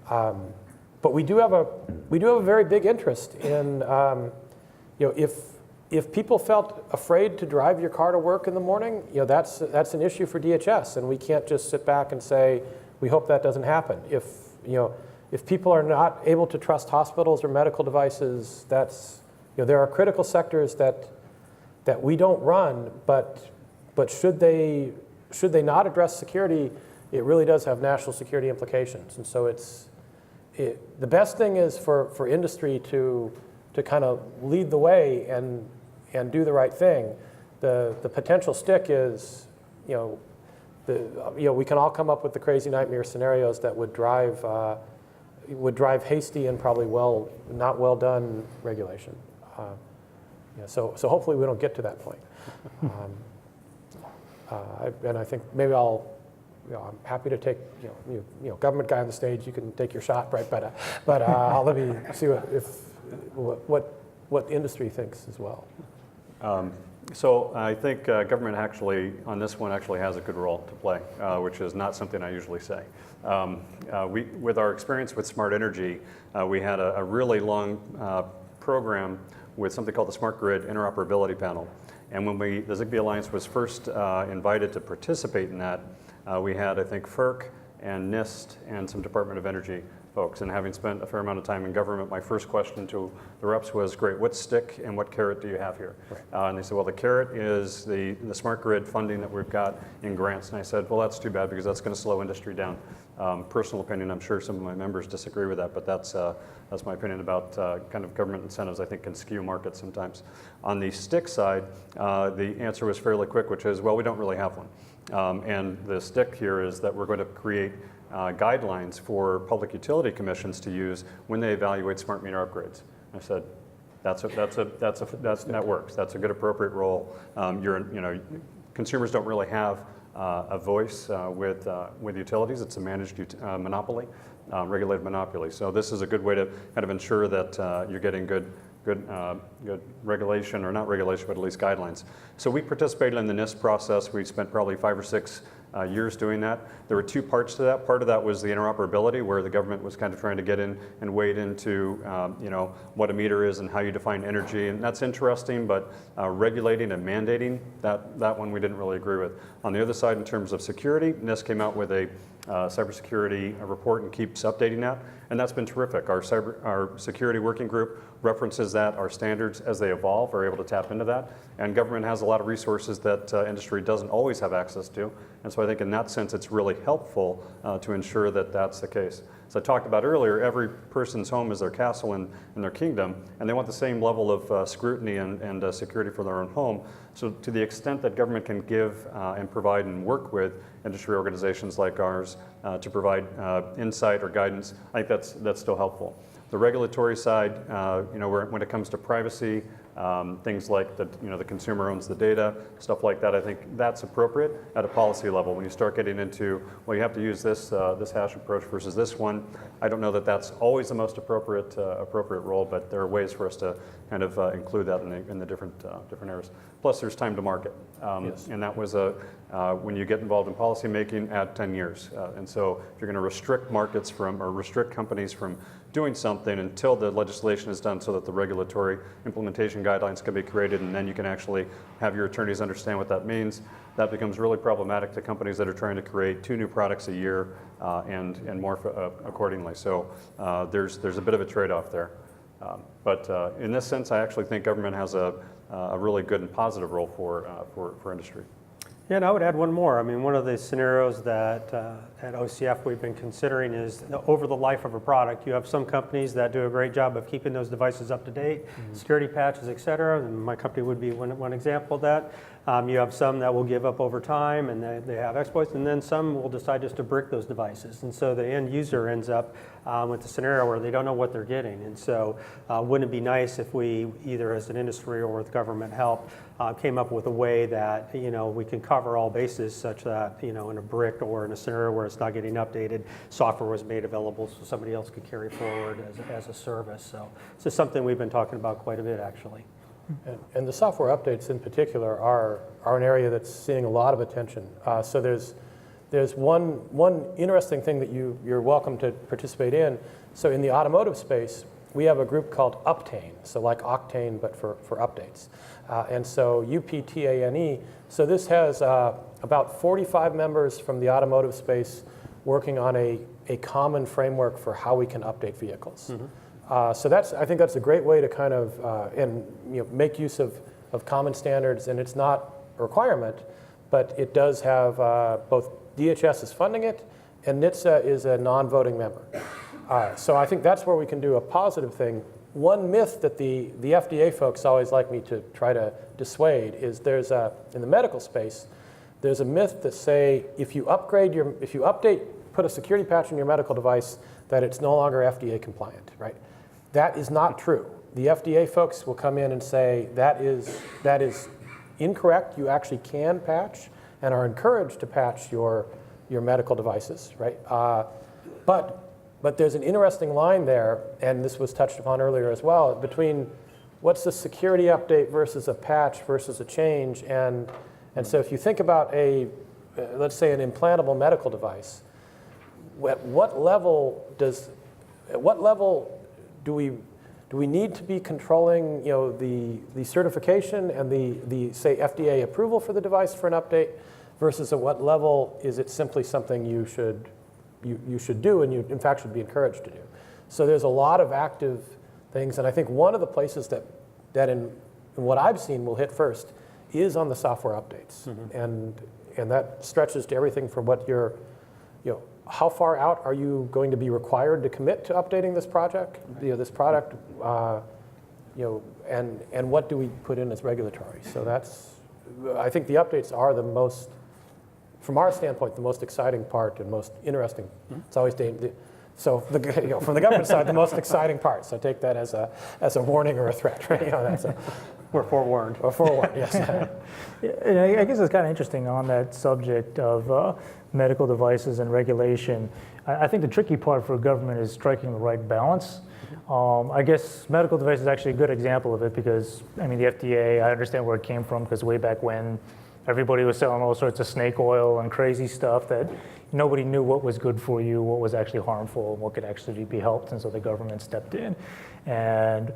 But we do have a very big interest in, if people felt afraid to drive your car to work in the morning, that's an issue for DHS, and we can't just sit back and say we hope that doesn't happen. If people are not able to trust hospitals or medical devices, there are critical sectors that we don't run, but should they not address security, it really does have national security implications. And so the best thing is for industry to kind of lead the way and do the right thing. The potential stick is, we can all come up with the crazy nightmare scenarios that would drive hasty and probably not well done regulation. So hopefully we don't get to that point. And I think maybe I'm happy to take, government guy on the stage, you can take your shot, right? But I'll let me see what the industry thinks as well. So I think government actually, on this one, actually has a good role to play, which is not something I usually say. With our experience with smart energy, we had a really long program with something called the Smart Grid Interoperability Panel. And when the Zigbee Alliance was first invited to participate in that, we had, I think, FERC and NIST and some Department of Energy folks. And having spent a fair amount of time in government, my first question to the reps was, great, what stick and what carrot do you have here? Right. And they said, well, the carrot is the smart grid funding that we've got in grants. And I said, well, that's too bad because that's going to slow industry down. Personal opinion, I'm sure some of my members disagree with that, but that's my opinion about kind of government incentives. I think can skew markets sometimes. On the stick side, the answer was fairly quick, which is, well, we don't really have one. And the stick here is that we're going to create guidelines for public utility commissions to use when they evaluate smart meter upgrades. I said, that works. That's a good appropriate role. Consumers don't really have a voice with utilities. It's a managed monopoly, regulated monopoly. So this is a good way to kind of ensure that you're getting good regulation, or not regulation, but at least guidelines. So we participated in the NIST process. We spent probably 5 or 6 years doing that. There were 2 parts to that. Part of that was the interoperability, where the government was kind of trying to get in and wade into what a meter is and how you define energy, and that's interesting, but regulating and mandating, that one we didn't really agree with. On the other side, in terms of security, NIST came out with a cybersecurity report and keeps updating that, and that's been terrific. Our security working group references that. Our standards, as they evolve, are able to tap into that, and government has a lot of resources that industry doesn't always have access to, and so I think in that sense it's really helpful to ensure that that's the case. As I talked about earlier, every person's home is their castle in their kingdom, and they want the same level of scrutiny and security for their own home. So to the extent that government can give and provide and work with industry organizations like ours to provide insight or guidance, I think that's still helpful. The regulatory side, when it comes to privacy, things like the consumer owns the data, stuff like that, I think that's appropriate at a policy level. When you start getting into, well, you have to use this hash approach versus this one, I don't know that that's always the most appropriate role, but there are ways for us to kind of include that in the different areas. Plus, there's time to market, Yes. and that was when you get involved in policy making, add 10 years. And so if you're going to restrict markets or restrict companies from doing something until the legislation is done, so that the regulatory implementation guidelines can be created, and then you can actually have your attorneys understand what that means, that becomes really problematic to companies that are trying to create 2 new products a year and morph accordingly. So there's a bit of a trade-off there. But in this sense, I actually think government has a really good and positive role for industry. Yeah, and I would add one more. I mean, one of the scenarios that at OCF we've been considering is over the life of a product, you have some companies that do a great job of keeping those devices up to date, security patches, et cetera, and my company would be one example of that. You have some that will give up over time and they have exploits, and then some will decide just to brick those devices. And so the end user ends up with a scenario where they don't know what they're getting. And so wouldn't it be nice if we, either as an industry or with government help, came up with a way that we can cover all bases, such that in a brick or in a scenario where it's not getting updated, software was made available so somebody else could carry forward as a service. So it's just something we've been talking about quite a bit, actually. And the software updates in particular are an area that's seeing a lot of attention. So there's one interesting thing that you're welcome to participate in. So in the automotive space, we have a group called Uptane, so like Octane, but for updates. And so UPTANE, so this has about 45 members from the automotive space working on a common framework for how we can update vehicles. So I think that's a great way to kind of make use of common standards, and it's not a requirement, but it does have both DHS is funding it, and NHTSA is a non-voting member. So I think that's where we can do a positive thing. One myth that the FDA folks always like me to try to dissuade is in the medical space, there's a myth that say if you update, put a security patch in your medical device, that it's no longer FDA compliant, right? That is not true. The FDA folks will come in and say that is incorrect. You actually can patch and are encouraged to patch your medical devices, right? But there's an interesting line there, and this was touched upon earlier as well, between what's the security update versus a patch versus a change. And so if you think about let's say an implantable medical device, at what level do we need to be controlling the certification and the say FDA approval for the device for an update versus at what level is it simply something you should do and you in fact should be encouraged to do. So there's a lot of active things, and I think one of the places that in what I've seen will hit first is on the software updates. And that stretches to everything from what how far out are you going to be required to commit to updating this project, this product, and what do we put in as regulatory? So I think the updates are the most, from our standpoint, the most exciting part and most interesting. It's always So from the government side, the most exciting part. So take that as a warning or a threat, right? We're forewarned. Or forewarned, yes. And I guess it's kind of interesting on that subject of medical devices and regulation. I think the tricky part for government is striking the right balance. I guess medical device is actually a good example of it because, I mean, the FDA, I understand where it came from because way back when, everybody was selling all sorts of snake oil and crazy stuff that nobody knew what was good for you, what was actually harmful, and what could actually be helped, and so the government stepped in. And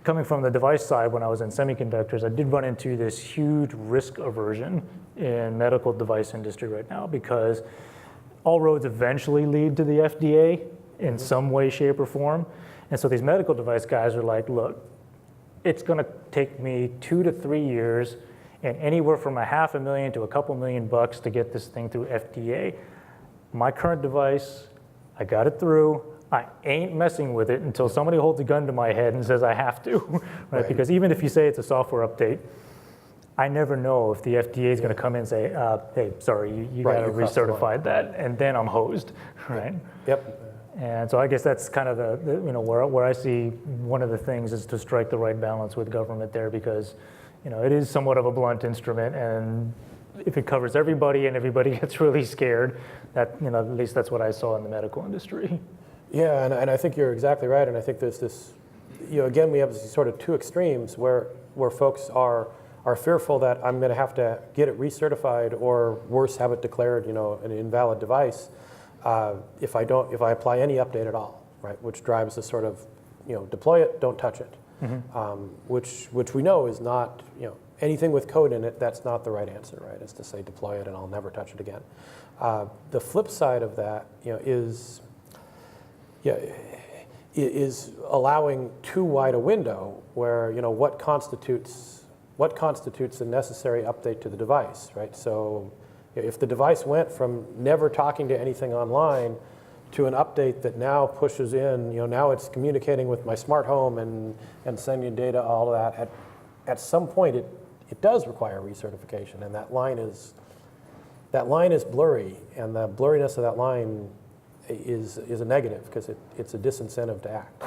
coming from the device side, when I was in semiconductors, I did run into this huge risk aversion in medical device industry right now because all roads eventually lead to the FDA in some way, shape, or form. And so these medical device guys are like, look, it's gonna take me 2 to 3 years and anywhere from $500,000 to a couple $1,000,000 to get this thing through FDA. My current device, I got it through. I ain't messing with it until somebody holds a gun to my head and says I have to, right? Because even if you say it's a software update, I never know if the FDA is going to come in and say, hey, sorry, you got to recertify that, and then I'm hosed, right? Yep. And so I guess that's kind of the where I see one of the things is to strike the right balance with government there because, it is somewhat of a blunt instrument, and if it covers everybody and everybody gets really scared, that at least that's what I saw in the medical industry. Yeah, and I think you're exactly right, and I think there's this, again, we have sort of two extremes where folks are fearful that I'm going to have to get it recertified or worse, have it declared, an invalid device if I apply any update at all, right? Which drives this sort of, deploy it, don't touch it, which we know is not, anything with code in it, that's not the right answer, right? Is to say deploy it and I'll never touch it again. The flip side of that, is allowing too wide a window where what constitutes a necessary update to the device, right? So if the device went from never talking to anything online to an update that now pushes in, now it's communicating with my smart home and sending data, all of that, at some point it does require recertification, and that line is blurry, and the blurriness of that line is a negative because it's a disincentive to act.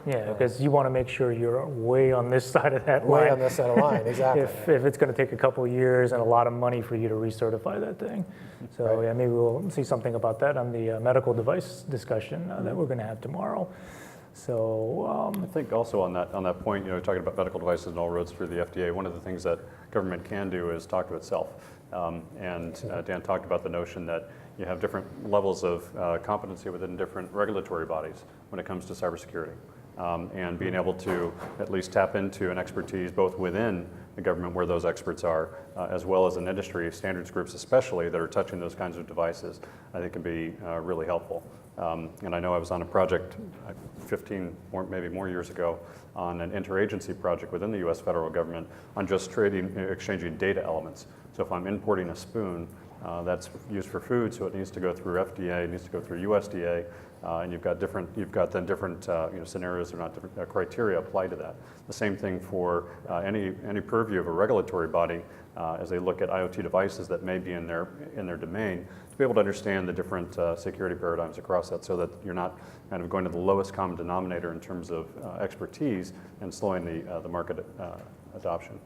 Yeah, because you want to make sure you're way on this side of that line. Way on this side of the line, exactly. If it's going to take a couple of years and a lot of money for you to recertify that thing. So Right. yeah, maybe we'll see something about that on the medical device discussion that we're going to have tomorrow. So I think also on that point, talking about medical devices and all roads through the FDA, one of the things that government can do is talk to itself. Dan talked about the notion that you have different levels of competency within different regulatory bodies when it comes to cybersecurity. And being able to at least tap into an expertise both within the government where those experts are, as well as in industry standards groups especially that are touching those kinds of devices, I think can be really helpful. And I know I was on a project 15 or maybe more years ago on an interagency project within the US federal government on just exchanging data elements. So if I'm importing a spoon that's used for food, so it needs to go through FDA, it needs to go through USDA, and you've got then different scenarios or not different criteria applied to that. The same thing for any purview of a regulatory body as they look at IoT devices that may be in their domain, to be able to understand the different security paradigms across that, so that you're not kind of going to the lowest common denominator in terms of expertise and slowing the market adoption.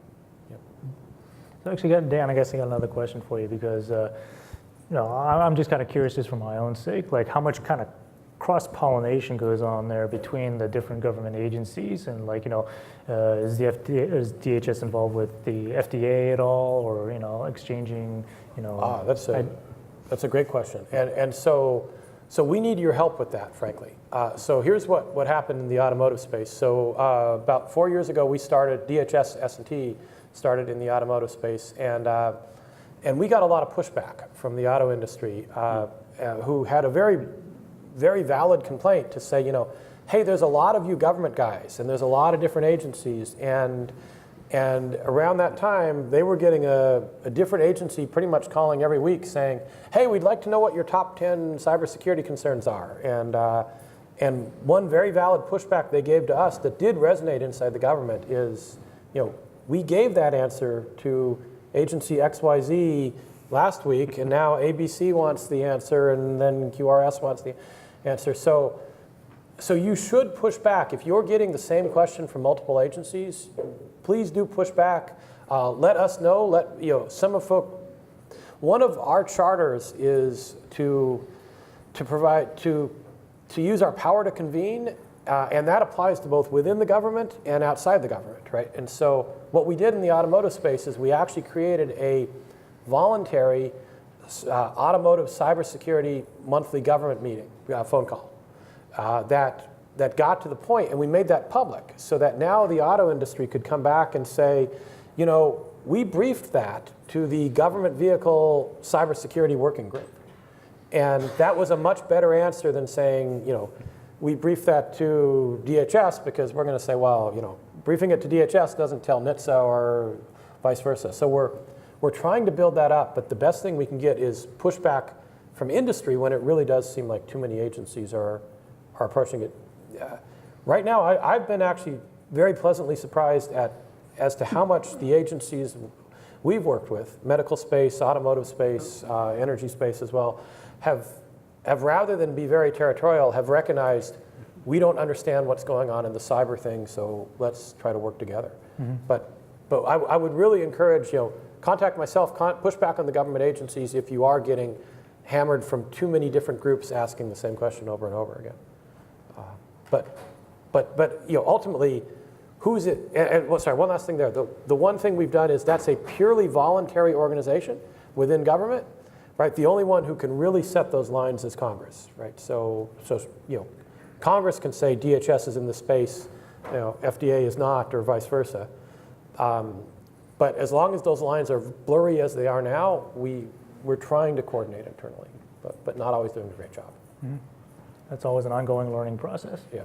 So actually, Dan, I guess I got another question for you because I'm just kind of curious just for my own sake, like how much kind of cross-pollination goes on there between the different government agencies, and is DHS involved with the FDA at all, or exchanging That's a great question, and so we need your help with that, frankly. So here's what happened in the automotive space. So about 4 years ago, we started DHS S&T started in the automotive space, and we got a lot of pushback from the auto industry, who had a very, very valid complaint to say, hey, there's a lot of you government guys, and there's a lot of different agencies, and around that time, they were getting a different agency pretty much calling every week saying, hey, we'd like to know what your top 10 cybersecurity concerns are. And one very valid pushback they gave to us that did resonate inside the government is, we gave that answer to agency XYZ last week, and now ABC wants the answer, and then QRS wants the, answer. So you should push back. If you're getting the same question from multiple agencies, please do push back. Let us know. One of our charters is to use our power to convene, and that applies to both within the government and outside the government, right? And so what we did in the automotive space is we actually created a voluntary automotive cybersecurity monthly government meeting, phone call, that got to the point, and we made that public so that now the auto industry could come back and say, we briefed that to the government vehicle cybersecurity working group. And that was a much better answer than saying, we briefed that to DHS, because we're going to say, well, briefing it to DHS doesn't tell NHTSA or vice versa. So we're trying to build that up, but the best thing we can get is pushback from industry when it really does seem like too many agencies are approaching it. Right now, I've been actually very pleasantly surprised as to how much the agencies we've worked with, medical space, automotive space, energy space as well, have rather than be very territorial, have recognized we don't understand what's going on in the cyber thing, so let's try to work together. Mm-hmm. But I would really encourage, contact myself, push back on the government agencies if you are getting hammered from too many different groups asking the same question over and over again. But ultimately, who's it? Sorry, one last thing there. The one thing we've done is that's a purely voluntary organization within government, right? The only one who can really set those lines is Congress, right? So Congress can say DHS is in the space, FDA is not, or vice versa. But as long as those lines are blurry as they are now, we're trying to coordinate internally, but not always doing a great job. Mm-hmm. That's always an ongoing learning process. Yeah.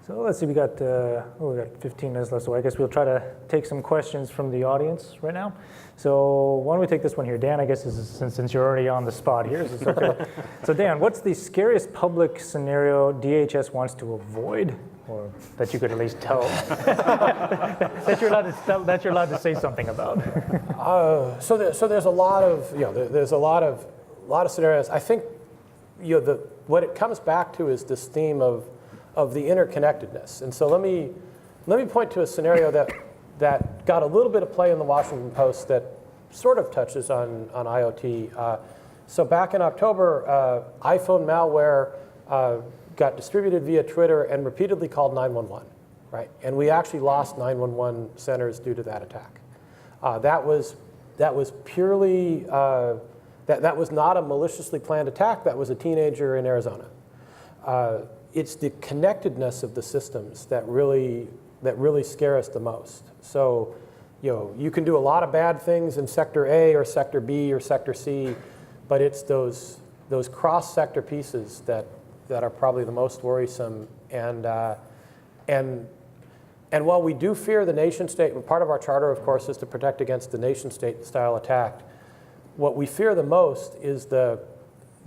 So let's see, we got 15 minutes left, so I guess we'll try to take some questions from the audience right now. So why don't we take this one here? Dan, I guess since you're already on the spot here, is this okay? So Dan, what's the scariest public scenario DHS wants to avoid, or that you could at least tell, that you're allowed to say something about? So there's a lot of, there's a lot of scenarios. I think, what it comes back to is this theme of the interconnectedness. And so let me point to a scenario that got a little bit of play in the Washington Post that sort of touches on IoT. So back in October, iPhone malware got distributed via Twitter and repeatedly called 911, right? And we actually lost 911 centers due to that attack. That was purely, that was not a maliciously planned attack. That was a teenager in Arizona. It's the connectedness of the systems that really scare us the most. So, you can do a lot of bad things in Sector A or Sector B or Sector C, but it's those cross-sector pieces that are probably the most worrisome. And while we do fear the nation-state, part of our charter, of course, is to protect against the nation-state style attack. What we fear the most is the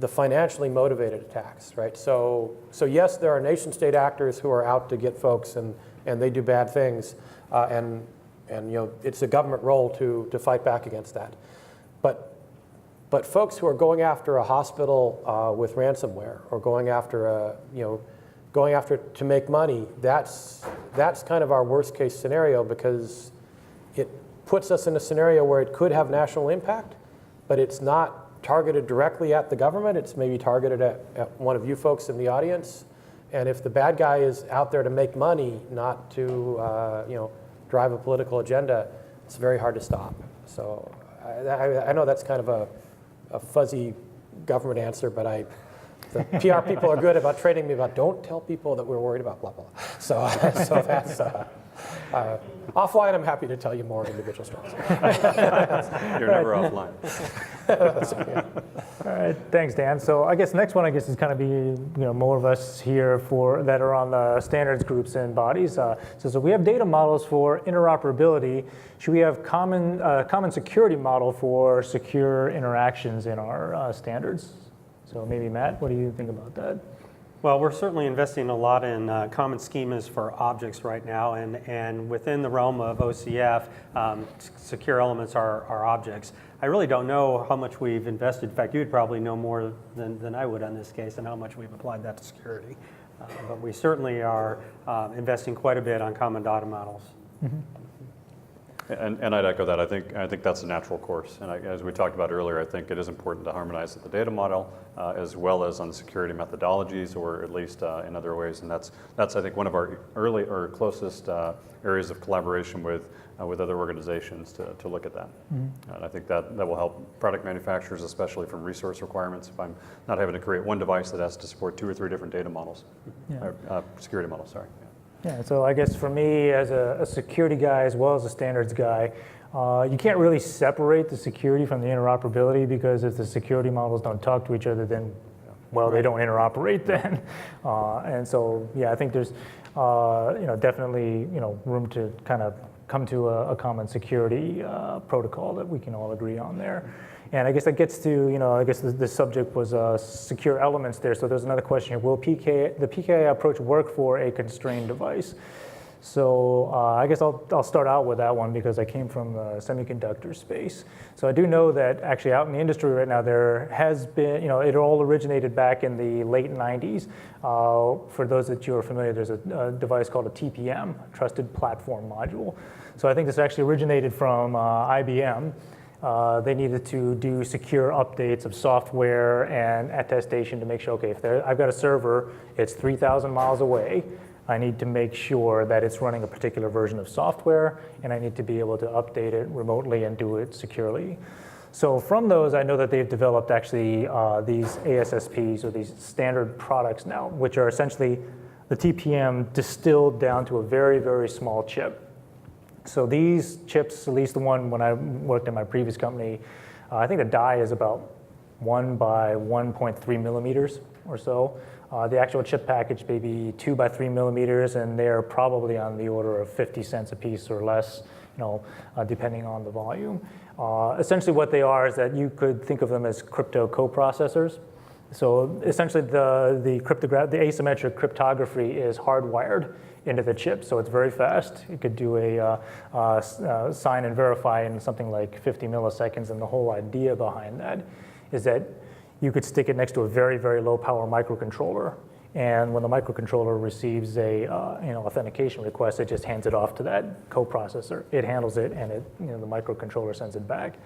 financially motivated attacks, right? So yes, there are nation-state actors who are out to get folks, and they do bad things, and it's a government role to fight back against that. But folks who are going after a hospital with ransomware, or going after it to make money, that's kind of our worst-case scenario, because it puts us in a scenario where it could have national impact, but it's not targeted directly at the government. It's maybe targeted at one of you folks in the audience. And if the bad guy is out there to make money, not to drive a political agenda, it's very hard to stop. So I know that's kind of a fuzzy government answer, but the PR people are good about training me about don't tell people that we're worried about blah, blah, blah. So that's offline. I'm happy to tell you more individual stories. You're never offline. All right, thanks, Dan. So I guess the next one, is kind of be more of us here that are on the standards groups and bodies. So we have data models for interoperability. Should we have common security model for secure interactions in our standards? So maybe Matt, what do you think about that? Well, we're certainly investing a lot in common schemas for objects right now, and within the realm of OCF, secure elements are objects. I really don't know how much we've invested. In fact, you'd probably know more than I would on this case and how much we've applied that to security. But we certainly are investing quite a bit on common data models. Mm-hmm. And I'd echo that. I think that's a natural course. And as we talked about earlier, I think it is important to harmonize at the data model as well as on the security methodologies, or at least in other ways. And that's I think one of our early or closest areas of collaboration with other organizations to look at that. Mm-hmm. And I think that will help product manufacturers, especially from resource requirements. If I'm not having to create one device that has to support 2 or 3 different data models, security models. Sorry. Yeah, so I guess for me, as a security guy as well as a standards guy, you can't really separate the security from the interoperability, because if the security models don't talk to each other, then, well, they don't interoperate then. And so, yeah, I think there's, definitely, room to kind of come to a common security protocol that we can all agree on there. And I guess that gets to, I guess the subject was secure elements there. So there's another question here. Will the PKI approach work for a constrained device? So I guess I'll start out with that one, because I came from the semiconductor space. So I do know that actually out in the industry right now, there has been, it all originated back in the late 90s. For those that you are familiar, there's a device called a TPM, Trusted Platform Module. So I think this actually originated from IBM. They needed to do secure updates of software and attestation to make sure, okay, if I've got a server, it's 3,000 miles away, I need to make sure that it's running a particular version of software, and I need to be able to update it remotely and do it securely. So from those, I know that they've developed actually these ASSPs, or these standard products now, which are essentially the TPM distilled down to a very, very small chip. So these chips, at least the one when I worked in my previous company, I think the die is about 1 by 1.3 millimeters or so. The actual chip package may be 2 by 3 millimeters, and they're probably on the order of 50 cents a piece or less, depending on the volume. Essentially what they are is that you could think of them as crypto coprocessors. So essentially the asymmetric cryptography is hardwired into the chip, so it's very fast. You could do a sign and verify in something like 50 milliseconds, and the whole idea behind that is that you could stick it next to a very, very low power microcontroller, and when the microcontroller receives a authentication request, it just hands it off to that coprocessor. It handles it, and the microcontroller sends it back.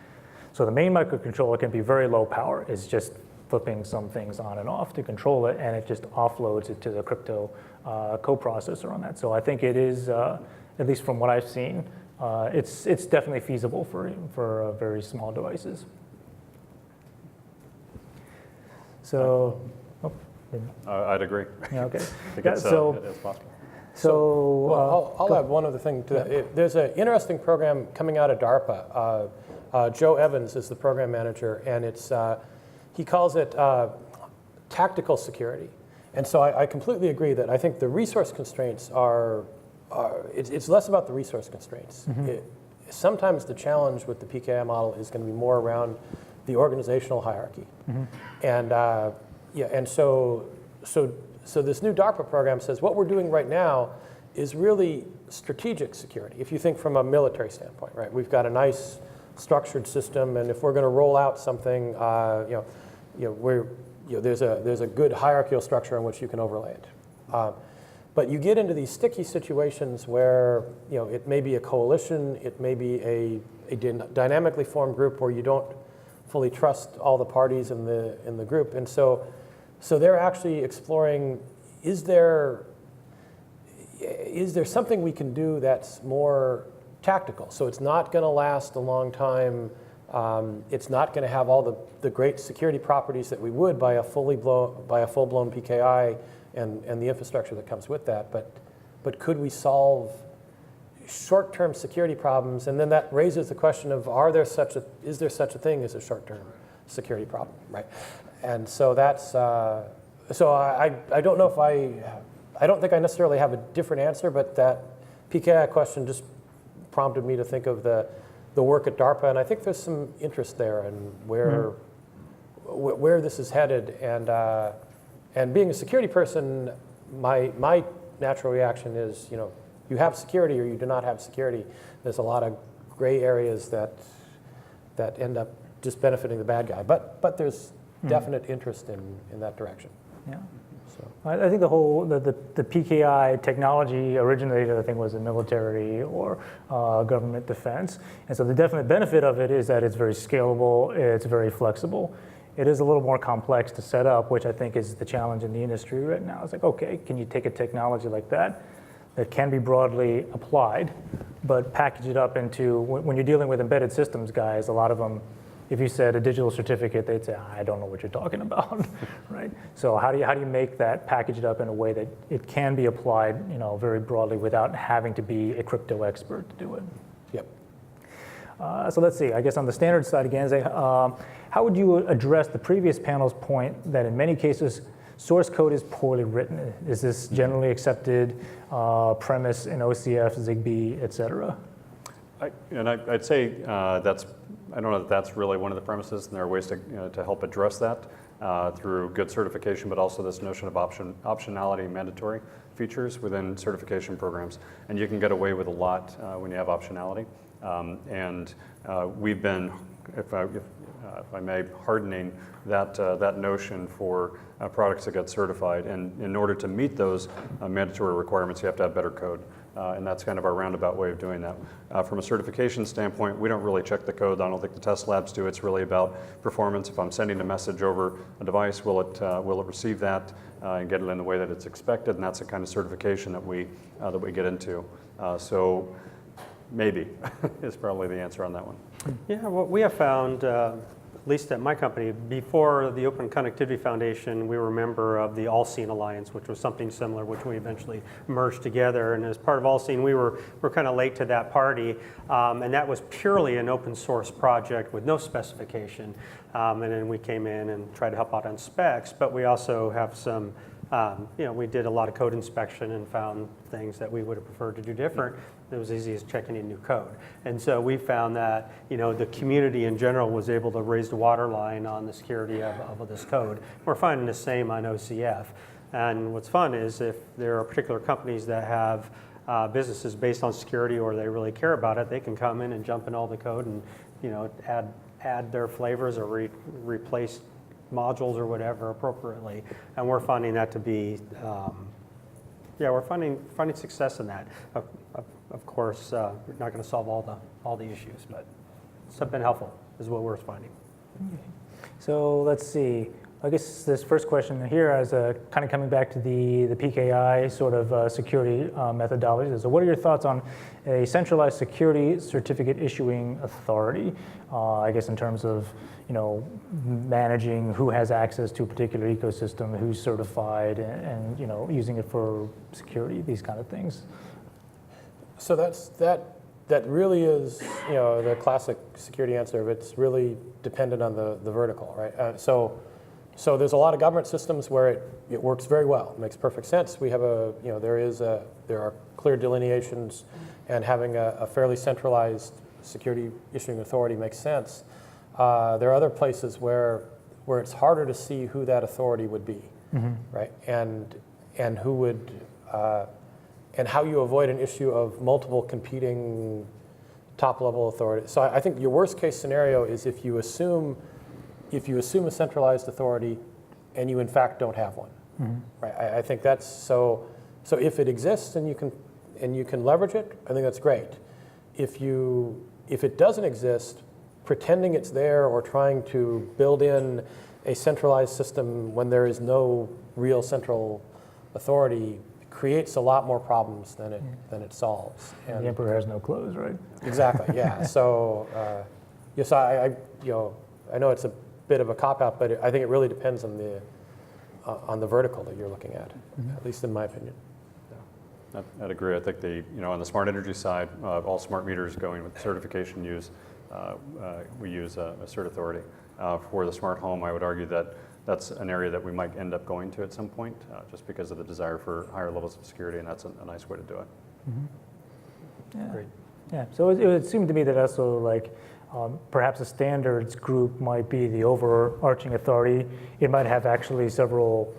So the main microcontroller can be very low power. It's just flipping some things on and off to control it, and it just offloads it to the crypto coprocessor on that. So I think it is, at least from what I've seen, it's definitely feasible for very small devices. So, I'd agree. Yeah, okay. I think Yeah, it's possible. So Well, I'll add one other thing to that. There's an interesting program coming out of DARPA. Joe Evans is the program manager, and he calls it tactical security. And so I completely agree that I think the resource constraints it's less about the resource constraints. Mm-hmm. Sometimes the challenge with the PKI model is going to be more around the organizational hierarchy. Mm-hmm. And so this new DARPA program says what we're doing right now is really strategic security. If you think from a military standpoint, right? We've got a nice structured system, and if we're going to roll out something, there's a good hierarchical structure in which you can overlay it. But you get into these sticky situations where it may be a coalition, it may be a dynamically formed group where you don't fully trust all the parties in the group, and so they're actually exploring: is there something we can do that's more tactical? So it's not going to last a long time. It's not going to have all the great security properties that we would by a full-blown PKI and the infrastructure that comes with that. But could we solve short-term security problems? And then that raises the question of: is there such a thing as a short-term security problem, right? And so that's I don't know if I don't think I necessarily have a different answer, but that PKI question just prompted me to think of the work at DARPA, and I think there's some interest there in where this is headed, and And being a security person, my natural reaction is, you have security or you do not have security. There's a lot of gray areas that end up just benefiting the bad guy. But there's definite interest in that direction. Yeah. So. I think the PKI technology originated, I think, was in military or government defense. And so the definite benefit of it is that it's very scalable, it's very flexible. It is a little more complex to set up, which I think is the challenge in the industry right now. It's like, okay, can you take a technology like that can be broadly applied, but package it up into, when you're dealing with embedded systems guys, a lot of them, if you said a digital certificate, they'd say, I don't know what you're talking about, right? So how do you make that, package it up in a way that it can be applied, very broadly without having to be a crypto expert to do it? Yep. So let's see, I guess on the standard side again, how would you address the previous panel's point that in many cases, source code is poorly written? Is this generally accepted premise in OCF, Zigbee, et cetera? I'd say I don't know that that's really one of the premises, and there are ways to help address that through good certification, but also this notion of optionality and mandatory features within certification programs. And you can get away with a lot when you have optionality. We've been, if I may, hardening that notion for products that get certified. And in order to meet those mandatory requirements, you have to have better code. And that's kind of our roundabout way of doing that. From a certification standpoint, we don't really check the code. I don't think the test labs do. It's really about performance. If I'm sending a message over a device, will it receive that and get it in the way that it's expected? And that's the kind of certification that we get into. So maybe is probably the answer on that one. Yeah, what we have found, at least at my company, before the Open Connectivity Foundation, we were a member of the All-Scene Alliance, which was something similar, which we eventually merged together. And as part of All-Scene, we were kind of late to that party, and that was purely an open source project with no specification. And then we came in and tried to help out on specs, but we also have some, we did a lot of code inspection and found things that we would have preferred to do different. It was easy as checking in new code. And so we found that, the community in general was able to raise the waterline on the security of this code. We're finding the same on OCF. And what's fun is if there are particular companies that have businesses based on security or they really care about it, they can come in and jump in all the code and, add their flavors or replace modules or whatever appropriately. And we're finding that to be, we're finding success in that. Of course, we're not going to solve all the issues, but it's been helpful is what we're finding. So let's see. I guess this first question here is kind of coming back to the PKI sort of security methodology. So what are your thoughts on a centralized security certificate issuing authority? I guess in terms of managing who has access to a particular ecosystem, who's certified, and using it for security, these kind of things. So that really is the classic security answer. It's really dependent on the vertical, right? So there's a lot of government systems where it works very well. It makes perfect sense. We have there are clear delineations, and having a fairly centralized security issuing authority makes sense. There are other places where it's harder to see who that authority would be, right? And who would and how you avoid an issue of multiple competing top-level authorities. So I think your worst-case scenario is if you assume a centralized authority and you in fact don't have one. Right? I think that's so if it exists and you can leverage it, I think that's great. If it doesn't exist, pretending it's there or trying to build in a centralized system when there is no real central authority creates a lot more problems than it solves. And the emperor has no clothes, right? Exactly. Yeah. So yes, I know it's a bit of a cop-out, but I think it really depends on the vertical that you're looking at, at least in my opinion. Yeah. I'd agree. I think on the smart energy side, all smart meters going with certification we use a cert authority. For the smart home, I would argue that that's an area that we might end up going to at some point, just because of the desire for higher levels of security, and that's a nice way to do it. Yeah. Great. Yeah. So it would seem to me that also perhaps a standards group might be the overarching authority. It might have actually several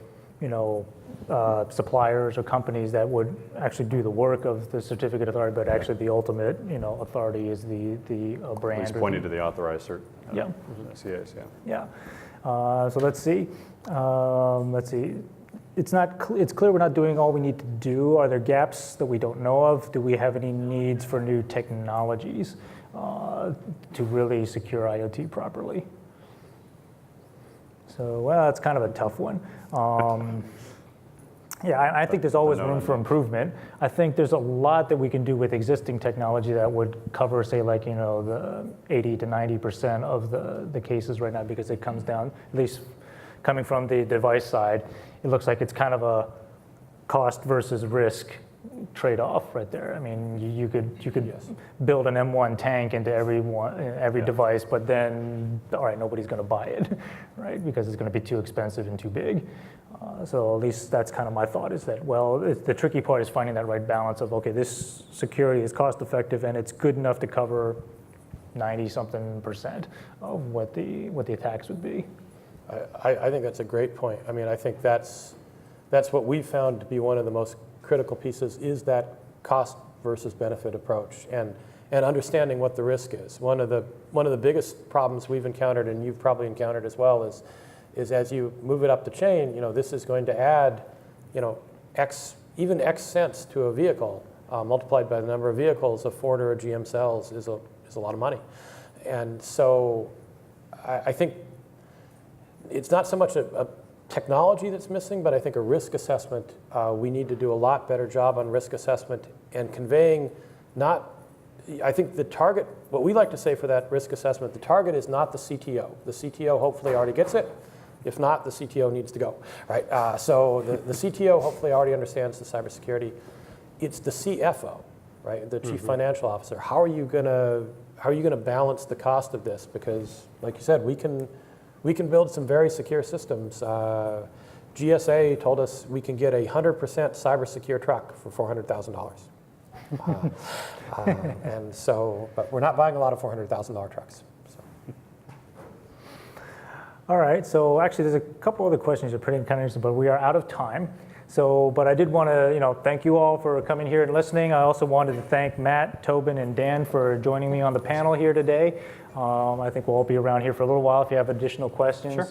suppliers or companies that would actually do the work of the certificate authority, but actually the ultimate, authority is the brand. He's pointing to the authorized cert. Yeah. CAs, yeah. Yeah. So let's see. It's clear we're not doing all we need to do. Are there gaps that we don't know of? Do we have any needs for new technologies to really secure IoT properly? So, well, that's kind of a tough one. Yeah, I think there's always room for improvement. I think there's a lot that we can do with existing technology that would cover, say, like, the 80 to 90% of the cases right now, because it comes down, at least coming from the device side, it looks like it's kind of a cost versus risk trade-off right there. I mean, you could build an M1 tank into every device, but then, all right, nobody's going to buy it, right? Because it's going to be too expensive and too big. So at least that's kind of my thought, is that, well, the tricky part is finding that right balance of, okay, this security is cost-effective and it's good enough to cover 90-something% of what the attacks would be. I think that's a great point. I mean, I think that's what we've found to be one of the most critical pieces, is that cost versus benefit approach, and understanding what the risk is. One of the biggest problems we've encountered, and you've probably encountered as well, is as you move it up the chain, this is going to add, X cents to a vehicle, multiplied by the number of vehicles a Ford or a GM sells is a lot of money. And so I think it's not so much a technology that's missing, but I think a risk assessment. We need to do a lot better job on risk assessment and conveying I think the target, what we like to say for that risk assessment, the target is not the CTO. The CTO hopefully already gets it. If not, the CTO needs to go, right? So the CTO hopefully already understands the cybersecurity. It's the CFO, right? The Chief Financial Officer. How are you gonna balance the cost of this? Because, like you said, we can build some very secure systems. GSA told us we can get a 100% cyber secure truck for $400,000. And so, but we're not buying a lot of $400,000 trucks. So. All right, so actually there's a couple other questions that are pretty kind of interesting, but we are out of time. So, but I did want to, thank you all for coming here and listening. I also wanted to thank Matt, Tobin, and Dan for joining me on the panel here today. I think we'll all be around here for a little while if you have additional questions. Sure.